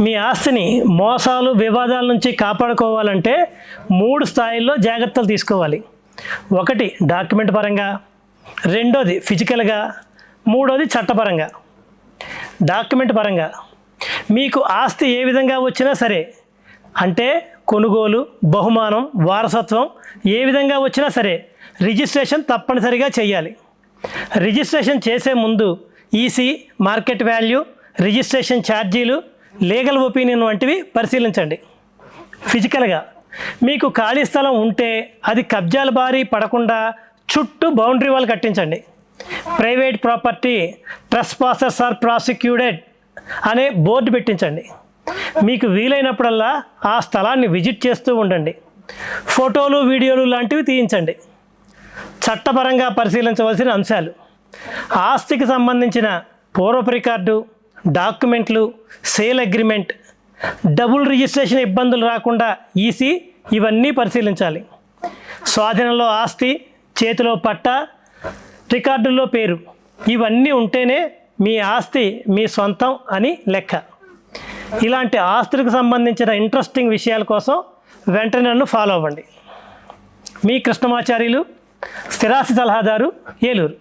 మీ ఆస్తిని మోసాలు వివాదాల నుంచి కాపాడుకోవాలంటే 3 స్థాయిల్లో జాగ్రత్తలు తీసుకోవాలి. 1 డాక్యుమెంట్ పరంగా, 2 ఫిజికల్గా, 3 చట్టపరంగా. డాక్యుమెంట్ పరంగా మీకు ఆస్తి ఏ విధంగా వచ్చినా సరే, అంటే కొనుగోలు, బహుమానం, వారసత్వం ఏ విధంగా వచ్చినా సరే రిజిస్ట్రేషన్ తప్పనిసరిగా చేయాలి. రిజిస్ట్రేషన్ చేసే ముందు ఈసీ, మార్కెట్ వాల్యూ, రిజిస్ట్రేషన్ ఛార్జీలు, లీగల్ ఒపీనియన్ వంటివి పరిశీలించండి. ఫిజికల్గా మీకు ఖాళీ స్థలం ఉంటే అది కబ్జాల బారి పడకుండా చుట్టూ బౌండరీ వాల్ కట్టించండి. Private property trespassers are prosecuted అనే బోర్డు పెట్టించండి. మీకు వీలైనప్పుడల్లా ఆ స్థలాన్ని విజిట్ చేస్తూ ఉండండి. ఫోటోలు, వీడియోలు లాంటివి తీయించండి. చట్టపరంగా పరిశీలించవలసిన అంశాలు: ఆస్తికి సంబంధించిన పూర్వపు రికార్డు, డాక్యుమెంట్లు, సేల్ అగ్రిమెంట్, డబుల్ రిజిస్ట్రేషన్ ఇబ్బందులు రాకుండా ఈసీ ఇవన్నీ పరిశీలించాలి. స్వాధీనంలో ఆస్తి, చేతిలో పట్టా, రికార్డుల్లో పేరు ఇవన్నీ ఉంటేనే మీ ఆస్తి మీ సొంతం అని లెక్క. ఇలాంటి ఆస్తులకు సంబంధించిన ఇంట్రెస్టింగ్ విషయాల కోసం వెంటనే నన్ను ఫాలో అవ్వండి. మీ కృష్ణమాచార్యులు, స్థిరాస్తి సలహాదారు, ఏలూరు.